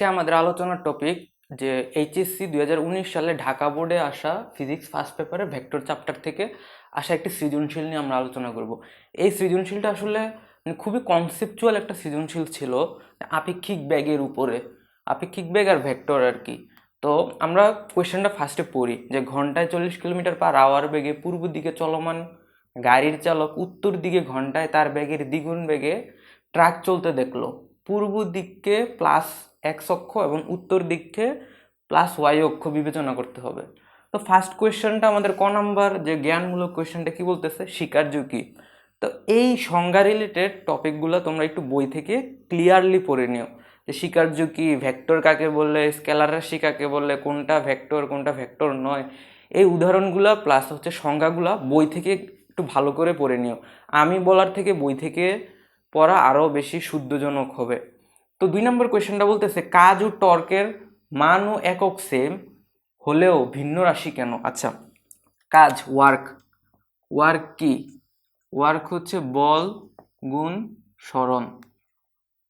আজকে আমাদের আলোচনার টপিক যে এইচএসসি 2019 সালে ঢাকা বোর্ডে আসা ফিজিক্স ফার্স্ট পেপারে ভেক্টর চ্যাপ্টার থেকে আসা একটি সৃজনশীল নিয়ে আমরা আলোচনা করব। এই সৃজনশীলটা আসলে খুবই কনসেপচুয়াল একটা সৃজনশীল ছিল আপেক্ষিক বেগের উপরে, আপেক্ষিক বেগ আর ভেক্টর আর কি। তো আমরা কোয়েশ্চেনটা ফার্স্টে পড়ি যে ঘন্টায় 40 কিলোমিটার/আওয়ার বেগে পূর্ব দিকে চলমান গাড়ির চালক উত্তর দিকে ঘন্টায় তার বেগের দ্বিগুণ বেগে ট্রাক চলতে দেখলো। পূর্ব দিককে প্লাস এক্স অক্ষ এবং উত্তর দিককে প্লাস ওয়াই অক্ষ বিবেচনা করতে হবে। তো ফার্স্ট কোয়েশ্চেনটা আমাদের ক নাম্বার যে জ্ঞানমূলক কোয়েশ্চেনটা কি বলতেছে, স্বীকার্য কি। তো এই সংজ্ঞা রিলেটেড টপিকগুলো তোমরা একটু বই থেকে ক্লিয়ারলি পড়ে নিও যে স্বীকার্য কি, ভেক্টর কাকে বললে, স্কেলার রাশি কাকে বললে, কোনটা ভেক্টর নয়, এই উদাহরণগুলা প্লাস হচ্ছে সংজ্ঞাগুলা বই থেকে একটু ভালো করে পড়ে নিও। আমি বলার থেকে বই থেকে পড়া আরও বেশি শুদ্ধজনক হবে। তো 2 নম্বর কোয়েশ্চেনটা বলতেছে কাজ ও টর্কের মান ও একক সেম হলেও ভিন্ন রাশি কেন। আচ্ছা, কাজ ওয়ার্ক কি? ওয়ার্ক হচ্ছে বল গুণ সরণ,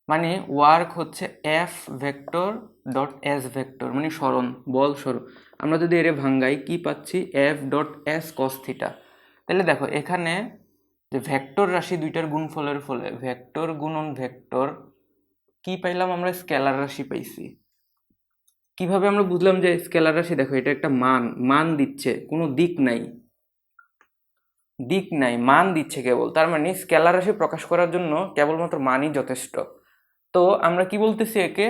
মানে ওয়ার্ক হচ্ছে F vector dot S vector, মানে সরণ, বল সরণ। আমরা যদি এর ভাঙ্গাই কি পাচ্ছি, F dot S cos theta. তাহলে দেখো এখানে যে ভেক্টর রাশি দুইটার গুণফলের ফলে ভেক্টর গুণন ভেক্টর কি পাইলাম, আমরা স্কেলার রাশি পাইছি। কিভাবে আমরা বুঝলাম যে স্কেলার রাশি? দেখো এটা একটা মান দিচ্ছে, কোনো দিক নাই, মান দিচ্ছে কেবল। তার মানে স্কেলার রাশি প্রকাশ করার জন্য কেবলমাত্র মানই যথেষ্ট। তো আমরা কি বলতেছি একে,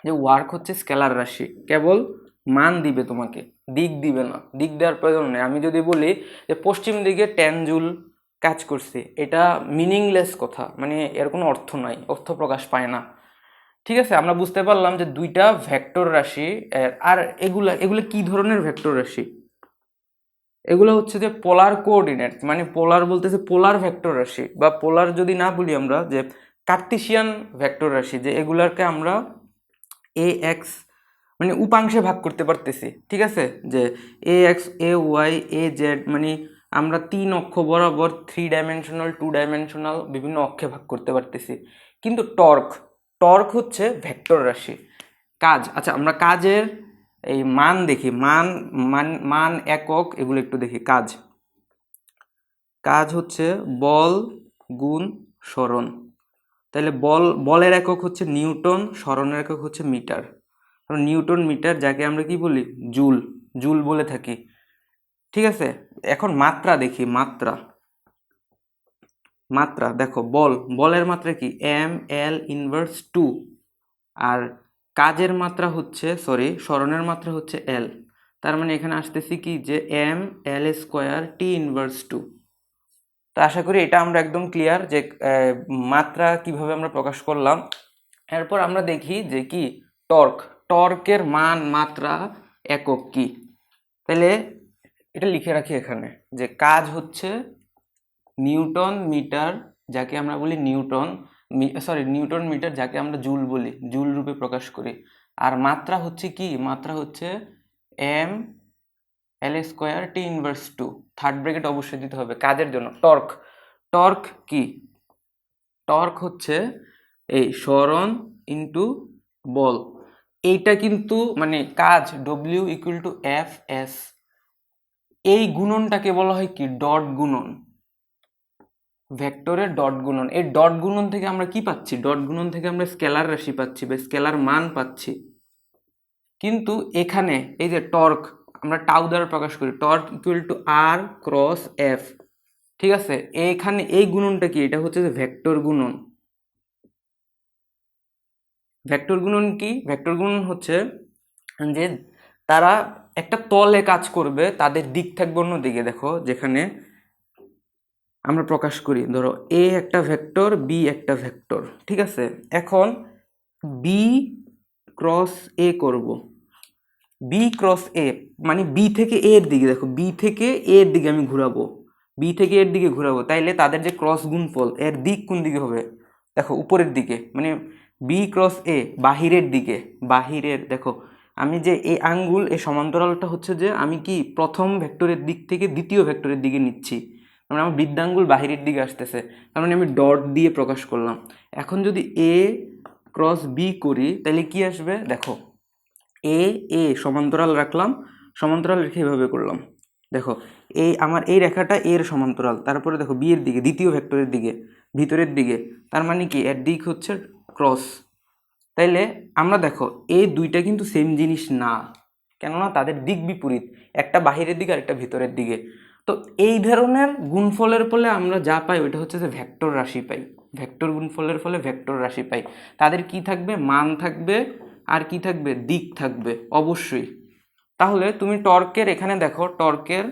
যে ওয়ার্ক হচ্ছে স্কেলার রাশি, কেবল মান দিবে তোমাকে, দিক দিবে না, দিক দেওয়ার প্রয়োজন নেই। আমি যদি বলি যে পশ্চিম দিকে 10 জুল কাজ করছে, এটা মিনিংলেস কথা, মানে এর কোনো অর্থ নাই, অর্থ প্রকাশ পায় না। ঠিক আছে, আমরা বুঝতে পারলাম যে দুইটা ভেক্টর রাশি। আর এগুলা কি ধরনের ভেক্টর রাশি? এগুলো হচ্ছে যে পোলার কোঅর্ডিনেট, মানে পোলার বলতেছে পোলার ভেক্টর রাশি, বা পোলার যদি না বলি আমরা যে কার্টেসিয়ান ভেক্টর রাশি, যে এগুলাকে আমরা এ এক্স মানে উপাংশে ভাগ করতে পারতেছি। ঠিক আছে, যে a x a y a z, মানে আমরা 3 অক্ষ বরাবর 3 ডাইমেনশনাল 2 ডাইমেনশনাল বিভিন্ন অক্ষে ভাগ করতে পারতেছি। কিন্তু টর্ক হচ্ছে ভেক্টর রাশি। কাজ, আচ্ছা আমরা কাজের এই মান দেখি, মান একক এগুলো একটু দেখি। কাজ হচ্ছে বল গুণ সরণ। তাহলে বলের একক হচ্ছে নিউটন, সরণের একক হচ্ছে মিটার। নিউটন মিটার, যাকে আমরা কি বলি, জুল বলে থাকি। ঠিক আছে, এখন মাত্রা দেখি। মাত্রা দেখো, বলের মাত্রা কি, এম এল ইনভার্স 2। আর কাজের মাত্রা হচ্ছে, সরণের মাত্রা হচ্ছে এল। তার মানে এখানে আসতেছি কি, যে M L square T inverse 2। তো আশা করি এটা আমরা একদম ক্লিয়ার যে মাত্রা কিভাবে আমরা প্রকাশ করলাম। এরপর আমরা দেখি যে কি, টর্কের মান, মাত্রা, একক কি। তাহলে এটা লিখে রাখি এখানে, যে কাজ হচ্ছে নিউটন মিটার, যাকে আমরা বলি নিউটন মিটার, যাকে আমরা জুল রূপে প্রকাশ করি। আর মাত্রা হচ্ছে কি, মাত্রা হচ্ছে M L square T inverse 2। Third bracket অবশ্যই দিতে হবে কাজের জন্য। টর্ক কি, টর্ক হচ্ছে এই সরণ ইন্টু বল। এইটা কিন্তু মানে কাজ W equal to F S, এই গুণনটাকে বলা হয় কি, ডট গুণন, ভেক্টরের ডট গুণন। এই ডট গুণন থেকে আমরা কি পাচ্ছি, ডট গুণন থেকে আমরা স্কেলার রাশি পাচ্ছি বা স্কেলার মান পাচ্ছি। কিন্তু এখানে এই যে টর্ক আমরা টাউ দ্বারা প্রকাশ করি, torque equal to R cross F. ঠিক আছে, এখানে এই গুণনটা কি, এটা হচ্ছে যে ভেক্টর গুণন। ভেক্টর গুণন কি, ভেক্টর গুণন হচ্ছে যে তারা একটা তলে কাজ করবে, তাদের দিক থাকবে অন্যদিকে। দেখো যেখানে আমরা প্রকাশ করি, ধরো এ একটা ভেক্টর, বি একটা ভেক্টর। ঠিক আছে, এখন বি ক্রস এ করব, বি ক্রস এ মানে বি থেকে এ এর দিকে, দেখো বি থেকে এ এর দিকে আমি ঘুরাবো, তাইলে তাদের যে ক্রস গুণফল, এর দিক কোন দিকে হবে, দেখো উপরের দিকে, মানে বি ক্রস এ বাহিরের দেখো আমি যে এই আঙ্গুল, এই সমান্তরালটা হচ্ছে যে আমি কি প্রথম ভেক্টরের দিক থেকে দ্বিতীয় ভেক্টরের দিকে নিচ্ছি, মানে আমার বৃদ্ধাঙ্গুল বাহিরের দিকে আসতেছে, তার মানে আমি ডট দিয়ে প্রকাশ করলাম। এখন যদি এ ক্রস বি করি তাহলে কি আসবে দেখো, এ এ সমান্তরাল রাখলাম, সমান্তরাল রেখে এভাবে করলাম, দেখো এই আমার এই রেখাটা এর সমান্তরাল, তারপরে দেখো বি এর দিকে, দ্বিতীয় ভেক্টরের দিকে, ভিতরের দিকে, তার মানে কি এর দিক হচ্ছে ক্রস। তাইলে আমরা দেখো এই দুইটা কিন্তু সেম জিনিস না, কেননা তাদের দিক বিপরীত, একটা বাহিরের দিকে আর একটা ভিতরের দিকে। তো এই ধরনের গুণফলের ফলে আমরা যা পাই ওইটা হচ্ছে যে ভেক্টর রাশি পাই, ভেক্টর গুণফলের ফলে ভেক্টর রাশি পাই। তাদের কি থাকবে, মান থাকবে, আর কি থাকবে, দিক থাকবে অবশ্যই। তাহলে তুমি টর্কের এখানে দেখো, টর্কের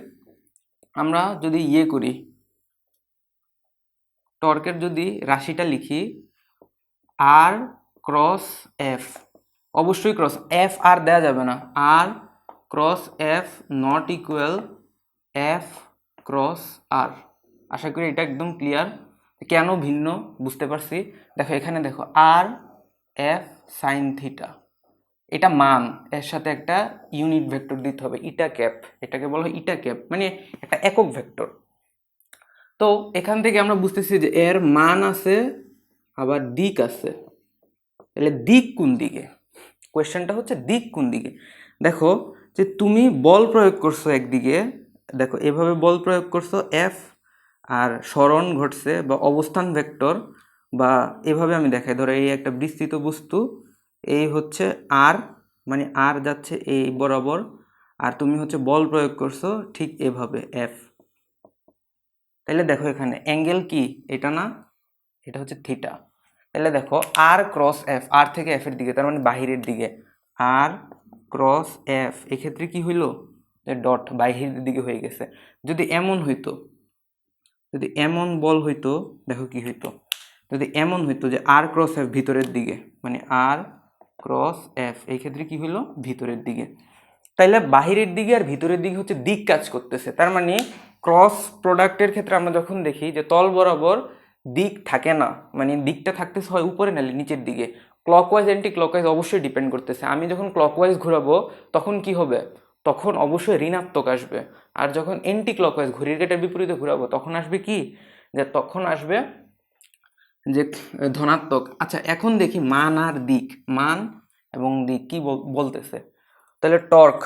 আমরা যদি করি, টর্কের যদি রাশিটা লিখি আর ক্রস এফ, অবশ্যই ক্রস এফ আর দেয়া যাবে না, r cross F not equal F cross r. আশা করি এটা একদম ক্লিয়ার, কেন ভিন্ন বুঝতে পারছি। দেখো এখানে দেখো আর এফ সাইন থিটা, এটা মান, এর সাথে একটা ইউনিট ভেক্টর দিতে হবে, ইটা ক্যাপ, এটাকে বলা হয় ইটা ক্যাপ, মানে একটা একক ভেক্টর। তো এখান থেকে আমরা বুঝতেছি যে এর মান আছে আবার দিক আছে, তাহলে দিক কোন দিকে, কোয়েশ্চেনটা হচ্ছে দিক কোন দিকে। দেখো যে তুমি বল প্রয়োগ করছো একদিকে, দেখো এভাবে বল প্রয়োগ করছো এফ, আর সরণ ঘটছে বা অবস্থান ভেক্টর, বা এভাবে আমি দেখাই, ধরো এই একটা বিস্তৃত বস্তু, এই হচ্ছে আর, মানে আর যাচ্ছে এই বরাবর, আর তুমি হচ্ছে বল প্রয়োগ করছো ঠিক এভাবে এফ। তাহলে দেখো এখানে অ্যাঙ্গেল কি, এটা না, এটা হচ্ছে থিটা। তাহলে দেখো আর ক্রস এফ, আর থেকে এফ এর দিকে, তার মানে বাহিরের দিকে, আর ক্রস এফ, এক্ষেত্রে কি হইলো, ডট বাহিরের দিকে হয়ে গেছে। যদি এমন হইতো, যদি এমন বল হইতো, দেখো কি হইতো, যদি এমন হইতো যে আর ক্রস এফ ভিতরের দিকে, মানে আর ক্রস এফ, এই ক্ষেত্রে কি হইলো, ভিতরের দিকে। তাইলে বাহিরের দিকে আর ভিতরের দিকে হচ্ছে দিক কাজ করতেছে, তার মানে ক্রস প্রোডাক্টের ক্ষেত্রে আমরা যখন দেখি যে তল বরাবর দিক থাকে না, মানে দিকটা থাকতেছে হয় উপরে নাহলে নিচের দিকে, ক্লকওয়াইজ অ্যান্টি ক্লকওয়াইজ অবশ্যই ডিপেন্ড করতেছে। আমি যখন ক্লকওয়াইজ ঘোরাবো তখন কি হবে, তখন অবশ্যই ঋণাত্মক আসবে, আর যখন অ্যান্টি ক্লকওয়াইজ ঘড়ির কাঁটার বিপরীতে ঘোরাবো তখন আসবে কি, যে তখন আসবে যে ধনাত্মক। আচ্ছা এখন দেখি মান আর দিক, মান এবং দিক কি বলতেছে। তাহলে টর্ক,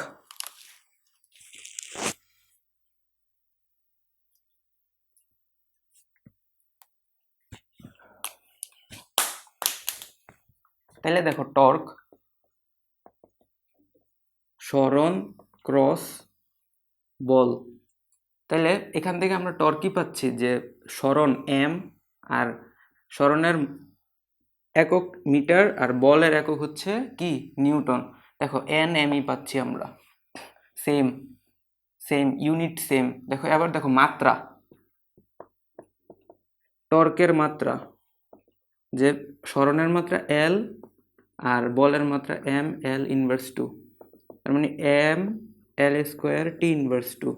তাহলে দেখো টর্ক সরণ ক্রস বল, তাহলে এখান থেকে আমরা টর্কই পাচ্ছি যে সরণ এম, আর সরণের একক মিটার, আর বলের একক হচ্ছে কি নিউটন। দেখো এন এমই পাচ্ছি আমরা, সেম সেম ইউনিট সেম। দেখো এবার দেখো মাত্রা, টর্কের মাত্রা, যে সরণের মাত্রা এল আর বলের মাত্রা এম এল ইনভার্স টু, তার মানে M L square T inverse two,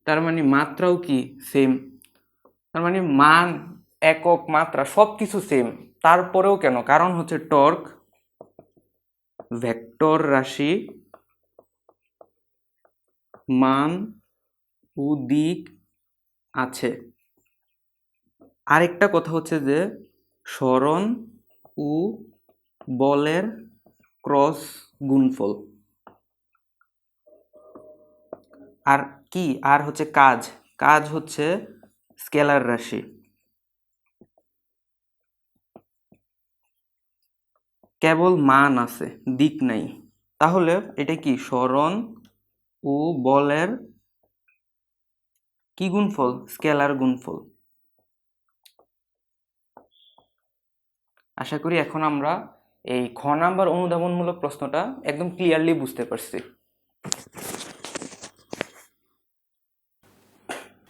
তার মানে মাত্রাও কি সেম, তার মানে মান একক মাত্রা সব কিছু সেম। তারপরেও কেন, কারণ হচ্ছে টর্ক ভেক্টর রাশি, মান ও দিক আছে। আরেকটা কথা হচ্ছে যে সরণ ও বলের ক্রস গুণফল, আর কি, আর হচ্ছে কাজ, কাজ হচ্ছে স্কেলার রাশি। কেবল মান আছে, দিক নাই, তাহলে এটা কি সরণ ও বলের কি গুণফল, স্কেলার গুণফল। আশা করি এখন আমরা এই খ নাম্বার অনুধাবনমূলক প্রশ্নটা একদম ক্লিয়ারলি বুঝতে পারছি।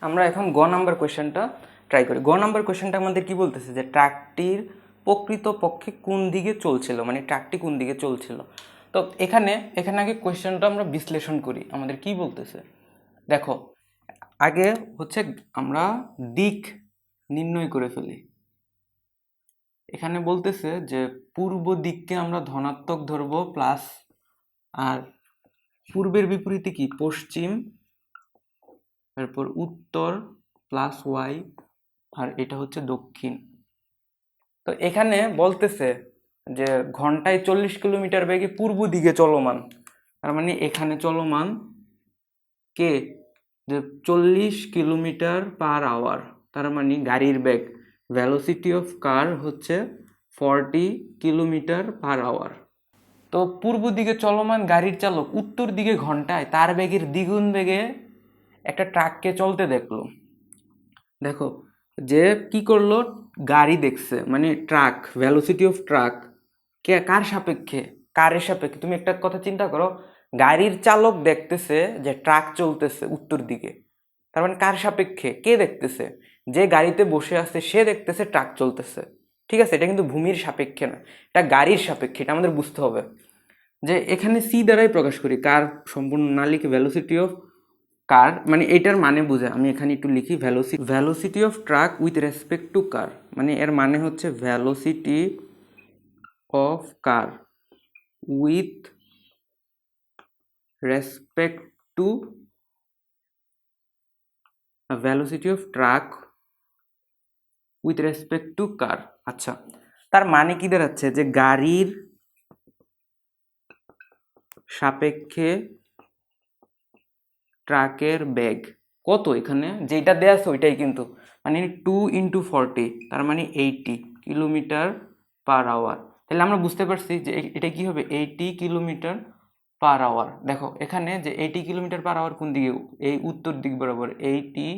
আমরা এখন গ নাম্বার কোয়েশ্চেনটা ট্রাই করি। গ নাম্বার কোয়েশ্চেনটা আমাদের কি বলতেছে, যে ট্রাকটির প্রকৃত পক্ষে কোন দিকে চলছিল, মানে ট্রাকটি কোন দিকে চলছিল। তো এখানে এখানে আগে কোয়েশ্চেনটা আমরা বিশ্লেষণ করি, আমাদের কি বলতেছে। দেখো আগে হচ্ছে আমরা দিক নির্ণয় করে ফেলি। এখানে বলতেছে যে পূর্ব দিককে আমরা ধনাত্মক ধরবো প্লাস, আর পূর্বের বিপরীতে কি পশ্চিম, তারপর উত্তর প্লাস ওয়াই, আর এটা হচ্ছে দক্ষিণ। তো এখানে বলতেছে যে ঘন্টায় 40 কিলোমিটার বেগে পূর্ব দিকে চলমান, তার মানে এখানে চলমান কে, যে 40 কিলোমিটার/আওয়ার, তার মানে গাড়ির বেগ, ভ্যালোসিটি অফ কার হচ্ছে 40 কিলোমিটার/আওয়ার। তো পূর্ব দিকে চলমান গাড়ির চালক উত্তর দিকে ঘন্টায় তার বেগের দ্বিগুণ বেগে একটা ট্রাককে চলতে দেখলো। দেখো যে কি করলো, গাড়ি দেখছে, মানে ট্রাক, ভ্যালোসিটি অফ ট্রাক কে কার সাপেক্ষে, কারের সাপেক্ষে। তুমি একটা কথা চিন্তা করো, গাড়ির চালক দেখতেছে যে ট্রাক চলতেছে উত্তর দিকে, তার মানে কার সাপেক্ষে, কে দেখতেছে, যে গাড়িতে বসে আছে সে দেখতেছে ট্রাক চলতেছে। ঠিক আছে, এটা কিন্তু ভূমির সাপেক্ষে না, এটা গাড়ির সাপেক্ষে, এটা আমাদের বুঝতে হবে। যে এখানে সি দ্বারাই প্রকাশ করি, কার সম্পূর্ণ না লিখে ভ্যালোসিটি অফ কার, মানে এটার মানে বোঝা, আমি এখানে একটু লিখি velocity of truck with respect to car, মানে এর মানে হচ্ছে velocity of car with respect to velocity of truck with respect to car. আচ্ছা, তার মানে কি দাঁড়াচ্ছে, যে গাড়ির সাপেক্ষে ট্রাকের বেগ কত, এখানে যেটা দেয়া আছে ওইটাই কিন্তু, মানে 2 × 40, তার মানে 80 কিলোমিটার/আওয়ার। তাহলে আমরা বুঝতে পারছি যে এটা কি হবে, 80 কিলোমিটার/আওয়ার। দেখো এখানে যে 80 কিলোমিটার/আওয়ার কোন দিকে, এই উত্তর দিক বরাবর, 80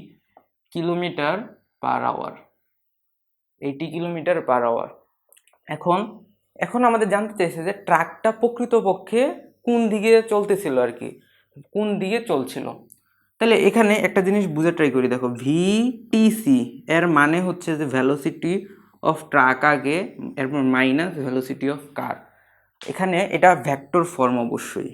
কিলোমিটার/আওয়ার, 80 কিলোমিটার/আওয়ার। এখন এখন আমাদের জানতে চাইছে যে ট্রাকটা প্রকৃতপক্ষে কোন দিকে চলতেছিল আর কি, কোন দিকে চলছিল। তাহলে এখানে একটা জিনিস বুঝে ট্রাই করি, দেখো ভিটিসি এর মানে হচ্ছে যে ভ্যালোসিটি অফ ট্রাক আগে, এরপর মাইনাস ভ্যালোসিটি অফ কার। এখানে এটা ভেক্টর ফর্ম অবশ্যই।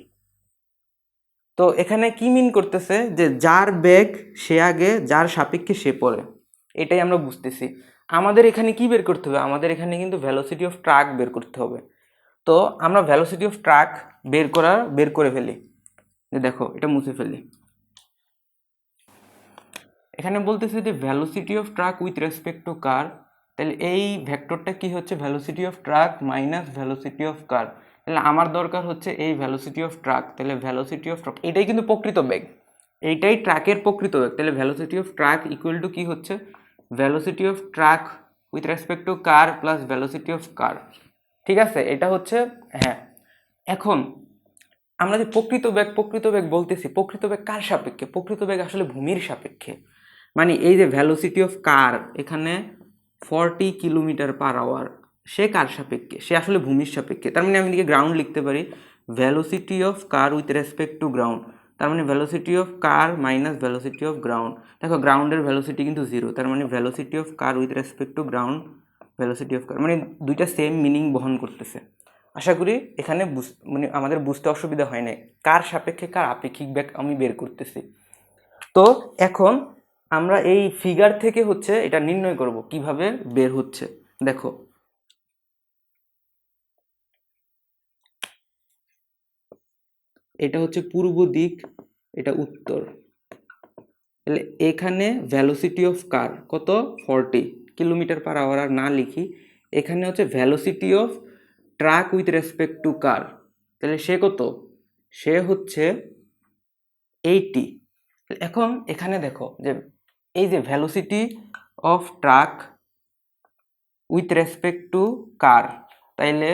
তো এখানে কি মিন করতেছে, যে যার বেগ সে আগে, যার সাপেক্ষে সে পরে, এটাই আমরা বুঝতেছি। আমাদের এখানে কি বের করতে হবে, আমাদের এখানে কিন্তু ভ্যালোসিটি অফ ট্রাক বের করতে হবে। তো আমরা ভ্যালোসিটি অফ ট্রাক বের করে ফেলি, যে দেখো এটা মুছে ফেলি। এখানে বলতেছে যে velocity of truck with respect to car, তাহলে এই ভেক্টরটা কি হচ্ছে, velocity of truck minus velocity of car. তাহলে আমার দরকার হচ্ছে এই ভ্যালোসিটি অফ ট্রাক, তাহলে ভ্যালোসিটি অফ ট্রাক এটাই কিন্তু প্রকৃত বেগ, এইটাই ট্রাকের প্রকৃত বেগ। তাহলে velocity of truck equal to কি হচ্ছে, velocity of truck with respect to car plus velocity of car. ঠিক আছে, এটা হচ্ছে, হ্যাঁ। এখন আমরা যে প্রকৃত বেগ বলতেছি, প্রকৃত বেগ কার সাপেক্ষে, প্রকৃত বেগ আসলে ভূমির সাপেক্ষে। মানে এই যে ভ্যালোসিটি অফ কার এখানে 40 কিলোমিটার/আওয়ার, সে কার সাপেক্ষে, সে আসলে ভূমির সাপেক্ষে। তার মানে আমি এদিকে গ্রাউন্ড লিখতে পারি, velocity of car with respect to ground, তার মানে velocity of car minus velocity of ground. দেখো গ্রাউন্ডের ভ্যালোসিটি কিন্তু 0, তার মানে velocity of car with respect to ground, velocity of car, মানে দুইটা সেম মিনিং বহন করতেছে। আশা করি এখানে মানে আমাদের বুঝতে অসুবিধা হয় নাই, কার সাপেক্ষে কার আপেক্ষিক বেগ আমি বের করতেছি। তো এখন আমরা এই ফিগার থেকে হচ্ছে এটা নির্ণয় করব কিভাবে বের হচ্ছে। দেখো এটা হচ্ছে পূর্ব দিক, এটা উত্তর। তাহলে এখানে ভ্যালোসিটি অফ কার কত, 40 কিলোমিটার/আওয়ার, আর না লিখি। এখানে হচ্ছে velocity of truck with respect to car, তাহলে সে কত, সে হচ্ছে 80। এখন এখানে দেখো যে এই যে velocity of truck with respect to car, তাইলে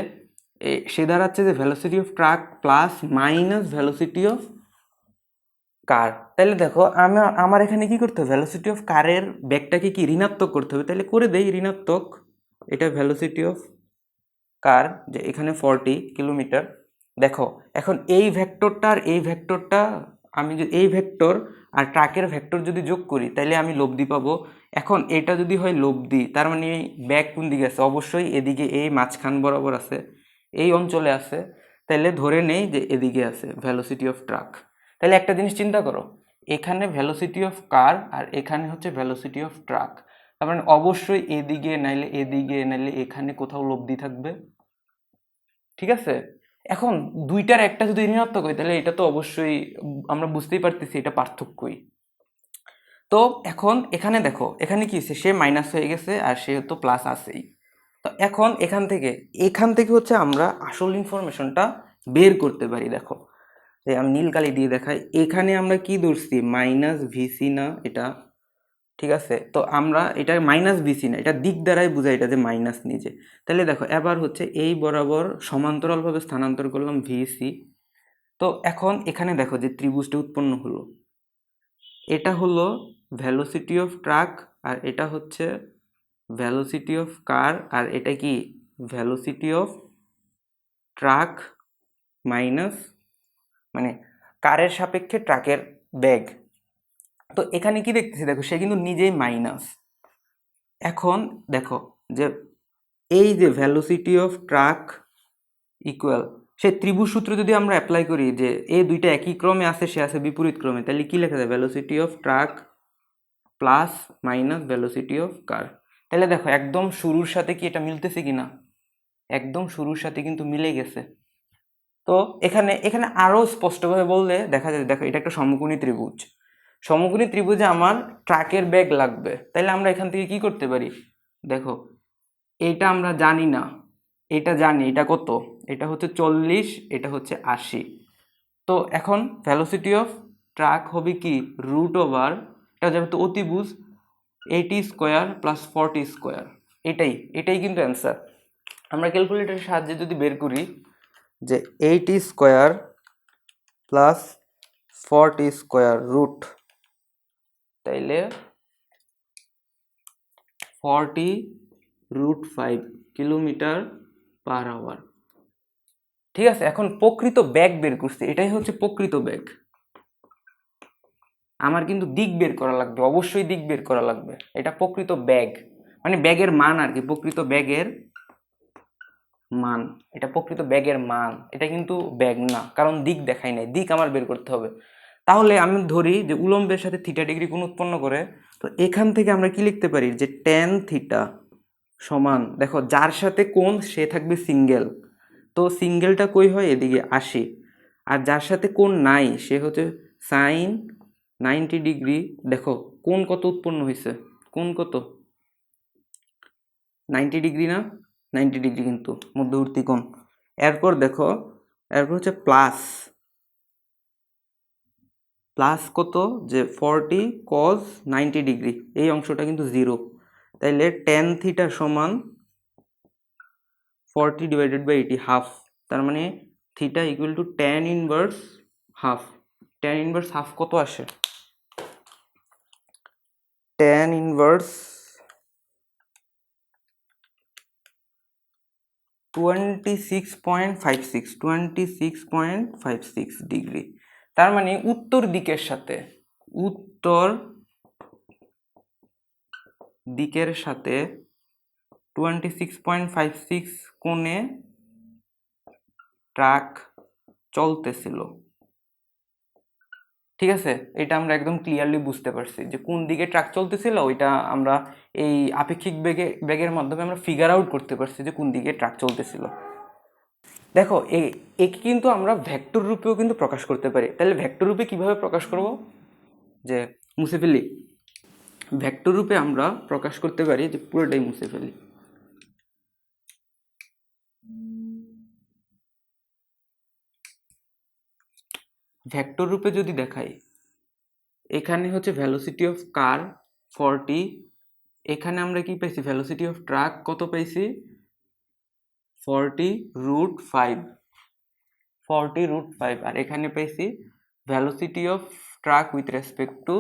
সে দাঁড়াচ্ছে যে velocity of truck plus minus velocity of car. তাহলে দেখো আমার এখানে কি করতে হবে, ভ্যালোসিটি অফ কারের বেগটাকে কি ঋণাত্মক করতে হবে, তাহলে করে দেই ঋণাত্মক। এটা ভ্যালোসিটি অফ কার, যে এখানে 40 কিলোমিটার। দেখো এখন এই ভেক্টরটা আর এই ভেক্টরটা, আমি যদি এই ভেক্টর আর ট্রাকের ভেক্টর যদি যোগ করি তাহলে আমি লব্ধি পাবো। এখন এটা যদি হয় লব্ধি, তার মানে ব্যাক কোন দিকে আছে, অবশ্যই এদিকে, এই মাঝখান বরাবর আছে, এই অঞ্চলে আছে। তাহলে ধরে নেই যে এদিকে আছে ভ্যালোসিটি অফ ট্রাক। তাহলে একটা জিনিস চিন্তা করো, এখানে ভ্যালোসিটি অফ কার আর এখানে হচ্ছে ভ্যালোসিটি অফ ট্রাক, তার মানে অবশ্যই এদিকে নাইলে এদিকে নাইলে এখানে কোথাও লব্ধি থাকবে। ঠিক আছে, এখন দুইটার একটা যদি ঋণাত্মক হয় তাহলে এটা তো অবশ্যই আমরা বুঝতেই পারতেছি এটা পার্থক্যই। তো এখন এখানে দেখো, এখানে কি হচ্ছে, সে মাইনাস হয়ে গেছে আর সে তো প্লাস আছেই। তো এখন এখান থেকে হচ্ছে আমরা আসল ইনফরমেশনটা বের করতে পারি। দেখো যে আমি নীল কালি দিয়ে দেখাই, এখানে আমরা কি ধরছি, মাইনাস ভিসি না এটা, ঠিক আছে? তো আমরা এটা মাইনাস বিসি না, এটা দিক দ্বারাই বোঝাই এটা যে মাইনাস নিজে। তাহলে দেখো এবার হচ্ছে এই বরাবর সমান্তরালভাবে স্থানান্তর করলাম ভিসি। তো এখন এখানে দেখো যে ত্রিভুজটা উৎপন্ন হলো, এটা হলো ভেলোসিটি অফ ট্রাক, আর এটা হচ্ছে ভেলোসিটি অফ কার, আর এটা কি ভেলোসিটি অফ ট্রাক মাইনাস মানে কারের সাপেক্ষে ট্রাকের বেগ। তো এখানে কি দেখতেছি, দেখো সে কিন্তু নিজেই মাইনাস। এখন দেখো যে এই যে ভেলোসিটি অফ ট্রাক ইকুয়াল, সেই ত্রিভুজ সূত্র যদি আমরা অ্যাপ্লাই করি যে এই দুইটা একই ক্রমে আছে, সে আছে বিপরীত ক্রমে, তাহলে কি লেখা যায়, velocity of truck plus minus velocity of car. তাহলে দেখো একদম শুরুর সাথে কি এটা মিলতেছে কি না, একদম শুরুর সাথে কিন্তু মিলে গেছে। তো এখানে এখানে আরও স্পষ্টভাবে বললে দেখা যায়, দেখো এটা একটা সমকোণী ত্রিভুজ, সমকোণী ত্রিভুজে আমার ট্রাকের বেগ লাগবে, তাহলে আমরা এখান থেকে কি করতে পারি, দেখো এটা আমরা জানি না, এটা জানি, এটা কত, এটা হচ্ছে 40, এটা হচ্ছে 80। তো এখন ভেলোসিটি অফ ট্রাক হবে কি রুট ওভার, এটা যেহেতু অতিভুজ, 80 স্কোয়ার প্লাস 40 স্কোয়ার, এটাই কিন্তু অ্যান্সার। আমরা ক্যালকুলেটরের সাহায্যে যদি বের করি যে 80 স্কোয়ার প্লাস 40 স্কোয়ার রুট, তাইলে 40√5 কিলোমিটার পার আওয়ার। ঠিক আছে, এখন প্রকৃত বেগ বের করছি, এটাই হচ্ছে প্রকৃত বেগ। আমার কিন্তু দিক বের করা লাগবে, অবশ্যই দিক বের করা লাগবে। এটা প্রকৃত বেগ, মানে ব্যাগের মান আর কি, প্রকৃত ব্যাগের মান, এটা প্রকৃত ব্যাগের মান, এটা কিন্তু ব্যাগ না, কারণ দিক দেখাই নাই, দিক আমার বের করতে হবে। তাহলে আমি ধরি যে উলম্বের সাথে থিটা ডিগ্রি কোণ উৎপন্ন করে, তো এখান থেকে আমরা কি লিখতে পারি যে ট্যান থিটা সমান, দেখো যার সাথে কোণ সে থাকবে সিঙ্গেল, তো সিঙ্গেলটা কই হয় এদিকে 80, আর যার সাথে কোণ নাই সে হচ্ছে সাইন 90 ডিগ্রি। দেখো কোণ কত উৎপন্ন হয়েছে, কোণ কত 90 ডিগ্রি না, 90 ডিগ্রি কিন্তু মধ্যবর্তী কোণ। এরপর দেখো, এরপর হচ্ছে প্লাস, প্লাস কত যে 40 cos 90 ডিগ্রি, এই অংশটা কিন্তু জিরো, তাইলে ট্যান থিটা সমান 40/80 হাফ, তার মানে theta equal to tan inverse half. Tan inverse half কত আসে, ট্যান ইনভার্স 26.56 ডিগ্রি। তার মানে উত্তর দিকের সাথে, উত্তর দিকের সাথে 26.56 কোণে ট্রাক চলতেছিল। ঠিক আছে, এটা আমরা একদম ক্লিয়ারলি বুঝতে পারছি যে কোন দিকে ট্রাক চলতেছিল, ওইটা আমরা এই আপেক্ষিক বেগের মাধ্যমে আমরা ফিগার আউট করতে পারছি যে কোন দিকে ট্রাক চলতেছিল। দেখো একে কিন্তু আমরা ভেক্টর রূপেও কিন্তু প্রকাশ করতে পারি। তাহলে ভেক্টর রূপে কিভাবে প্রকাশ করব, যে মুছে ফেলি, ভেক্টর রূপে আমরা প্রকাশ করতে পারি যে পুরোটাই মুছে ফেলি। ভেক্টর রূপে যদি দেখাই, এখানে হচ্ছে ভেলোসিটি অফ কার 40, এখানে আমরা কি পাইছি, ভেলোসিটি অফ ট্রাক কত পাইছি 40√5, 40√5, আর এখানে পাইছি velocity of truck with respect to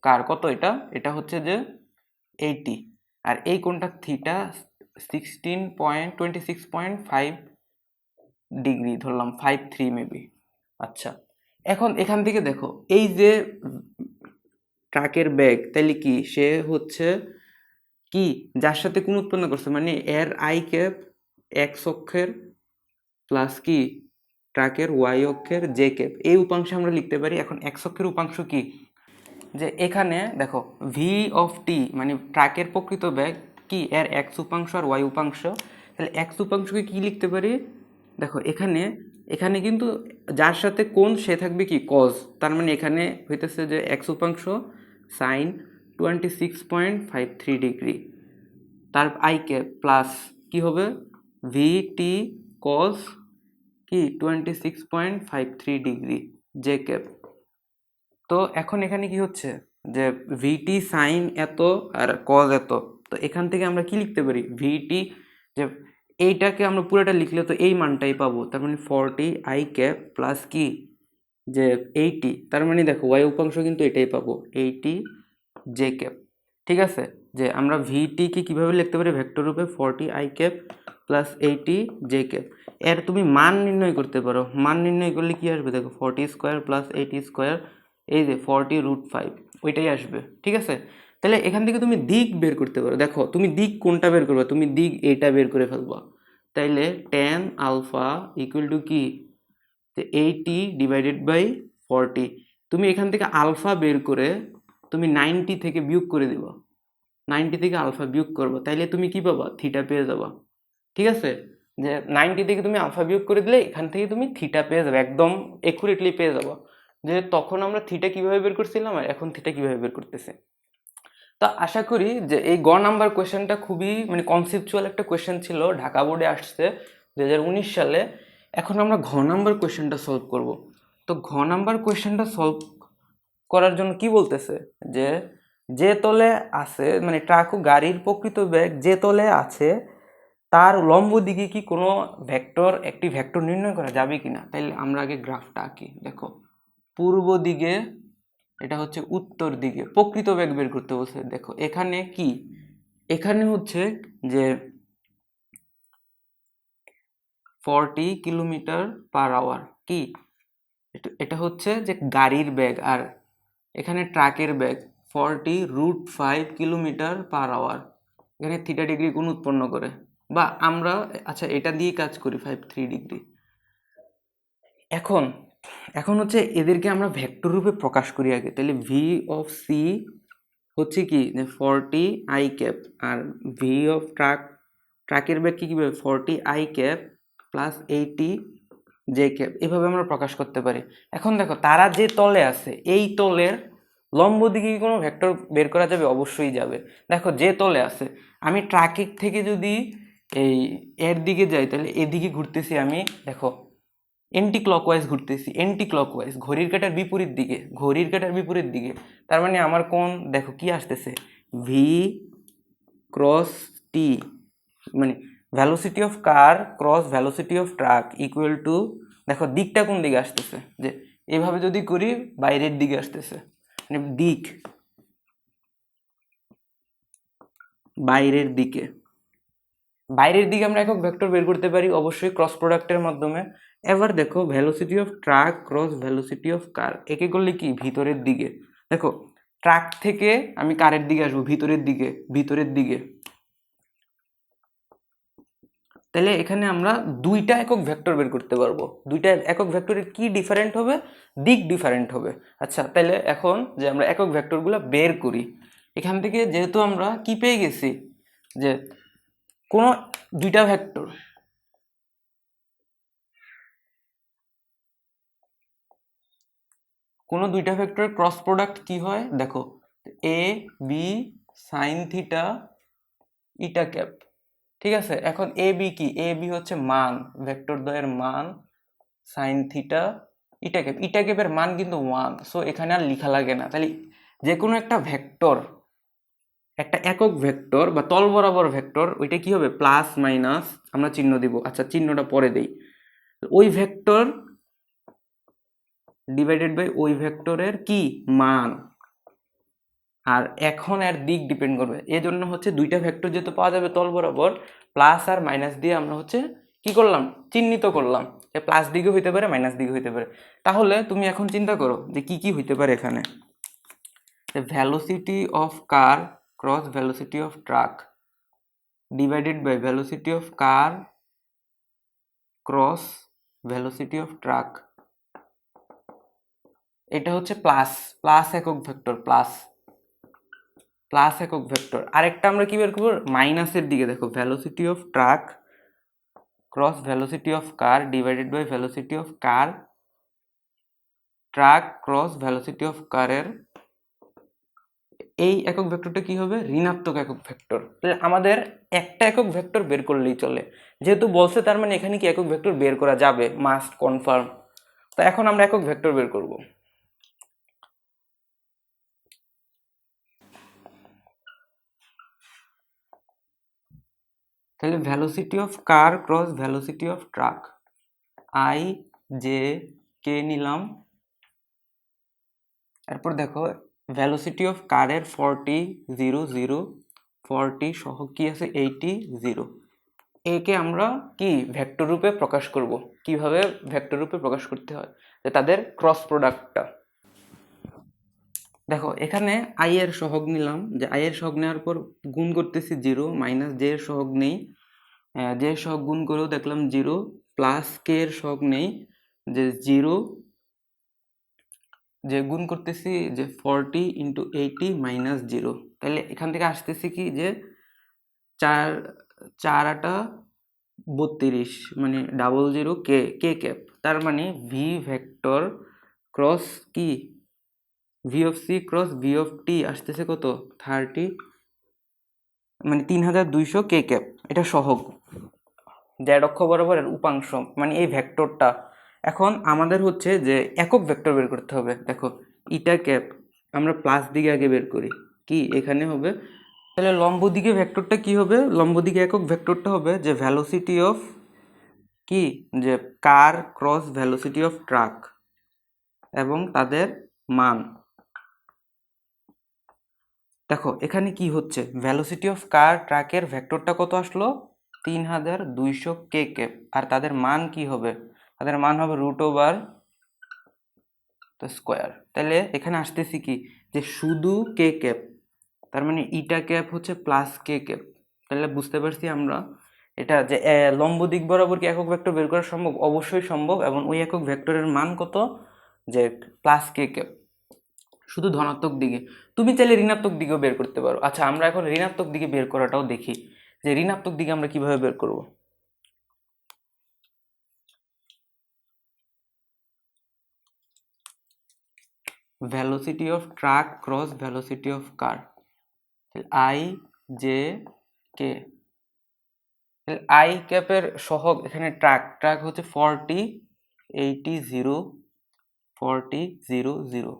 car কত, এটা হচ্ছে যে 80, আর এই কোণটা থিটা 26.5 ডিগ্রি ধরলাম, 53 মেবি। আচ্ছা, এখন এখান থেকে দেখো এই যে ট্রাকের বেগ, তাইলে কি সে হচ্ছে কি যার সাথে কোণ উৎপন্ন করছে, মানে এর আই ক্যাপ এক্স অক্ষের প্লাস কি ট্রাকের ওয়াই অক্ষের জে ক্যাপ, এই উপাংশে আমরা লিখতে পারি। এখন এক্স অক্ষের উপাংশ কি, যে এখানে দেখো ভি অফ টি মানে ট্রাকের প্রকৃত বেগ কি, এর এক্স উপাংশ আর ওয়াই উপাংশ, তাহলে এক্স উপাংশকে কি লিখতে পারি, দেখো এখানে এখানে কিন্তু যার সাথে কোণ সে থাকবে কি কজ, তার মানে এখানে হইতেছে যে এক্স উপাংশ সাইন 26.53 ডিগ্রি, তার আই ক্যাপ প্লাস কি হবে ভিটি কস কি 26.53 ডিগ্রি জে ক্যাপ। তো এখন এখানে কি হচ্ছে যে ভিটি সাইন এত আর কজ এত, তো এখান থেকে আমরা কি লিখতে পারি ভিটি, যে এইটাকে আমরা পুরোটা লিখলে তো এই মানটাই পাবো, তার মানে 40 আই ক্যাপ প্লাস কি যে 80, তার মানে দেখো ওয়াই উপাংশ কিন্তু এটাই পাবো 80 জে ক্যাপ। ঠিক আছে, যে আমরা ভিটি কে কিভাবে লিখতে পারি ভেক্টর রূপে 40 I cap plus 80 J cap. এর তুমি মান নির্ণয় করতে পারো, মান নির্ণয় করলে কি আসবে দেখো 40 স্কোয়ার প্লাস 80 স্কোয়ার, এই যে 40√5 ওইটাই আসবে। ঠিক আছে, তাহলে এখান থেকে তুমি দিক বের করতে পারো। দেখো তুমি দিক কোনটা বের করবে, তুমি দিক এইটা বের করে ফেলবা, তাইলে tan আলফা ইকুয়াল টু কি 80 ডিভাইডেড বাই 40। তুমি এখান থেকে আলফা বের করে তুমি 90 থেকে বিয়োগ করে দিবা, 90 থেকে আলফা বিয়োগ করবো, তাইলে তুমি কি পাবা থিটা পেয়ে যাবা। ঠিক আছে, যে 90 থেকে তুমি আলফা বিয়োগ করে দিলে এখান থেকে তুমি থিটা পেয়ে যাবে, একদম একুরেটলি পেয়ে যাবো, যে তখন আমরা থিটা কিভাবে বের করছিলাম আর এখন থিটা কিভাবে বের করতেছি। তো আশা করি যে এই গ নাম্বার কোয়েশ্চেনটা খুবই মানে কনসেপচুয়াল একটা কোয়েশ্চেন ছিল, ঢাকা বোর্ডে আসছে 2019 সালে। এখন আমরা ঘ নাম্বার কোয়েশ্চেনটা সলভ করব। তো ঘ নাম্বার কোয়েশ্চেনটা সলভ করার জন্য কি বলতেছে, যে যে তলে আছে মানে ট্রাক ও গাড়ির প্রকৃত বেগ যে তলে আছে তার লম্ব দিকে কি কোনো ভেক্টর, একটি ভেক্টর নির্ণয় করা যাবে কিনা। তাইলে আমরা আগে গ্রাফটা আঁকি। দেখো পূর্ব দিকে, এটা হচ্ছে উত্তর দিকে প্রকৃত বেগ বের করতে বলছে। দেখো এখানে কি, এখানে হচ্ছে যে 40 কিলোমিটার পার আওয়ার কি, এটা হচ্ছে যে গাড়ির বেগ, আর এখানে ট্রাকের বেগ 40√5 কিলোমিটার পার আওয়ার। এখানে থিটা ডিগ্রি কোণ উৎপন্ন করে, বা আমরা আচ্ছা এটা দিয়ে কাজ করি 53 ডিগ্রি। এখন এখন হচ্ছে এদেরকে আমরা ভেক্টর রূপে প্রকাশ করি আগে। তাহলে ভি অফ সি হচ্ছে কি 40 আই ক্যাপ, আর ভি অফ ট্রাকের বেগ কি কিভাবে 40 I cap plus 80 J cap, এভাবে আমরা প্রকাশ করতে পারি। এখন দেখো তারা যে তলে আছে এই তলের লম্ব দিকে কি কোনো ভেক্টর বের করা যাবে? অবশ্যই যাবে। দেখো যে তলে আছে, আমি ট্রাকের থেকে যদি এই এর দিকে যাই তাহলে এদিকে ঘুরতেছি আমি, দেখো এন্টি ক্লকওয়াইজ ঘুরতেছি, এন্টি ক্লকওয়াইজ ঘড়ির কাঁটার বিপরীত দিকে, ঘড়ির কাঁটার বিপরীত দিকে। তার মানে আমার কোণ দেখো কি আসতেছে ভি ক্রস টি, মানে velocity of car cross velocity of truck equal two, দেখো দিকটা কোন দিকে আসতেছে, যে এভাবে যদি করি বাইরের দিকে আসতেছে, মানে দিক বাইরের দিকে। বাইরের দিকে আমরা একক ভেক্টর বের করতে পারি অবশ্যই ক্রস প্রোডাক্টের মাধ্যমে। এবার দেখো velocity of truck cross velocity of car, একে করলে কি ভিতরের দিকে। দেখো ট্রাক থেকে আমি কারের দিকে আসবো ভিতরের দিকে, ভিতরের দিকে। তাহলে এখানে আমরা দুইটা একক ভেক্টর বের করতে পারবো। দুইটা একক ভেক্টরের কি ডিফারেন্ট হবে? দিক ডিফারেন্ট হবে। আচ্ছা তাহলে এখন যে আমরা একক ভেক্টরগুলো বের করি, এখান থেকে যেহেতু আমরা কি পেয়ে গেছি যে কোনো দুইটা ভেক্টর, কোনো দুইটা ভেক্টরের ক্রস প্রোডাক্ট কি হয় দেখো, A B sine theta eta cap. ঠিক আছে, এখন এ বি কি, এ বি হচ্ছে মান, ভেক্টর দ্বয়ের মান সাইন থিটা ইটা ক্যাপ, ইটা ক্যাপের মান কিন্তু 1, সো এখানে আর লেখা লাগে না। তাহলে যে কোনো একটা ভেক্টর, একটা একক ভেক্টর বা তল বরাবর ভেক্টর, ওইটা কি হবে প্লাস মাইনাস আমরা চিহ্ন দিব। আচ্ছা চিহ্নটা পরে দেই, ওই ভেক্টর ডিভাইডেড বাই ওই ভেক্টরের কি মান, আর এখন এর দিক ডিপেন্ড করবে। এজন্য হচ্ছে দুইটা ভেক্টর যেহেতু পাওয়া যাবে তল বরাবর, প্লাস আর মাইনাস দিয়ে আমরা হচ্ছে কি করলাম চিহ্নিত করলাম, যে প্লাস দিকে হইতে পারে মাইনাস দিকে হইতে পারে। তাহলে তুমি এখন চিন্তা করো যে কি কি হইতে পারে এখানে, velocity of car cross velocity of truck divided by velocity of car cross velocity of truck, এটা হচ্ছে প্লাস, প্লাস একক ভেক্টর, প্লাস প্লাস একক ভেক্টর। আরেকটা আমরা কি বের করবো মাইনাসের দিকে, দেখো velocity of truck cross velocity of car divided by velocity of car truck cross velocity of কারের এই একক ভেক্টরটা কি হবে, ঋণাত্মক একক ভেক্টর। তাহলে আমাদের একটা একক ভেক্টর বের করলেই চলে, যেহেতু বলছে তার মানে এখানে কি একক ভেক্টর বের করা যাবে, মাস্ট কনফার্ম। তো এখন আমরা একক ভেক্টর বের করব। তাহলে velocity of car cross velocity of truck, I j কে নিলাম। এরপর দেখো ভেলোসিটি অফ কারের 40 0 0 40 সহ কি আছে 80 0। একে আমরা কি ভেক্টর রূপে প্রকাশ করব। কিভাবে ভেক্টর রূপে প্রকাশ করতে হয়, যে তাদের ক্রস প্রোডাক্টটা। দেখো এখানে আই এর সহগ নিলাম, যে আই এর সহগ নেওয়ার পর গুণ করতেছি 0 মাইনাস জে এর সহগ নেই, জে এর সহগ গুণ করেও দেখলাম 0 প্লাস কে এর সহগ নেই, যে 0, যে গুণ করতেছি যে 40 ইন্টু 80 মাইনাস 0। তাহলে এখান থেকে আসতেছি কি যে 4 4 আটা 32, মানে 00 কে কে ক্যাপ। তার মানে ভি ভেক্টর ক্রস কি v of c cross v of t আসতেছে কত 30, মানে 3200 কে ক্যাপ। এটা সহগ, জেড অক্ষ বরাবর এর উপাংশ, মানে এই ভেক্টরটা। এখন আমাদের হচ্ছে যে একক ভেক্টর বের করতে হবে। দেখো ইটা ক্যাপ আমরা প্লাস দিকে আগে বের করি, কি এখানে হবে। তাহলে লম্ব দিকে ভেক্টরটা কি হবে, লম্ব দিকে একক ভেক্টরটা হবে যে ভেলোসিটি অফ কি, যে কার ক্রস ভেলোসিটি অফ ট্রাক এবং তাদের মান। দেখো এখানে কি হচ্ছে, ভেলোসিটি অফ কার ট্রাকের ভেক্টরটা কত আসলো 3200 কে ক্যাপ, আর তাদের মান কি হবে, তাদের মান হবে √/² স্কোয়ার। তাহলে এখানে আসতেছি কি যে শুধু কে ক্যাপ, তার মানে ইটা ক্যাপ হচ্ছে প্লাস কে ক্যাপ। তাহলে বুঝতে পারছি আমরা এটা যে লম্ব দিক বরাবর কি একক ভেক্টর বের করা সম্ভব, অবশ্যই সম্ভব। এবং ওই একক ভেক্টরের মান কত, যে প্লাস কে ক্যাপ, শুধু ধনাত্মক দিকে। তুমি চাইলে ঋণাত্মক দিকেও বের করতে পারো। আচ্ছা আমরা এখন ঋণাত্মক দিকে বের করাটাও দেখি, যে ঋণাত্মক দিকে আমরা কিভাবে বের করব। Velocity of truck cross velocity of car, i j k. I ক্যাপের সহগ এখানে ট্রাক, ট্রাক হচ্ছে 40 80 0 40 0 0।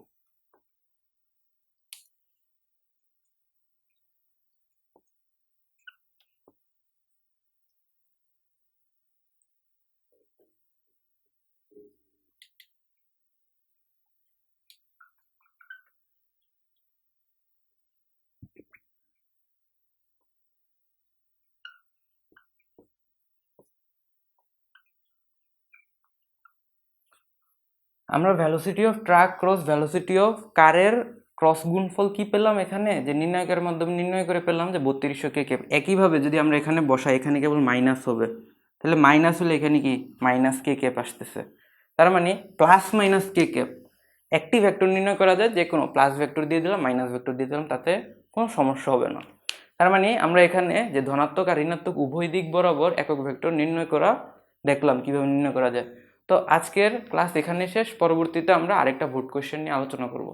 আমরা velocity of truck cross velocity of কারের ক্রস গুণফল কি পেলাম এখানে, যে নির্ণায়কের মাধ্যমে নির্ণয় করে পেলাম যে 3200 কে ক্যাপ। একইভাবে যদি আমরা এখানে বসাই, এখানে কেবল মাইনাস হবে, তাহলে মাইনাস হলে এখানে কি মাইনাস কে ক্যাপ আসতেছে। তার মানে প্লাস মাইনাস কে ক্যাপ, একটি ভেক্টর নির্ণয় করা যায়, যে কোনো প্লাস ভেক্টর দিয়ে দিলাম মাইনাস ভেক্টর দিয়ে দিলাম, তাতে কোনো সমস্যা হবে না। তার মানে আমরা এখানে যে ধনাত্মক আর ঋণাত্মক উভয় দিক বরাবর একক ভেক্টর নির্ণয় করা দেখলাম কিভাবে নির্ণয় করা যায়। তো আজকের ক্লাস এখানে শেষ, পরবর্তীতে আমরা আরেকটা বোর্ড কোয়েশ্চেন নিয়ে আলোচনা করব।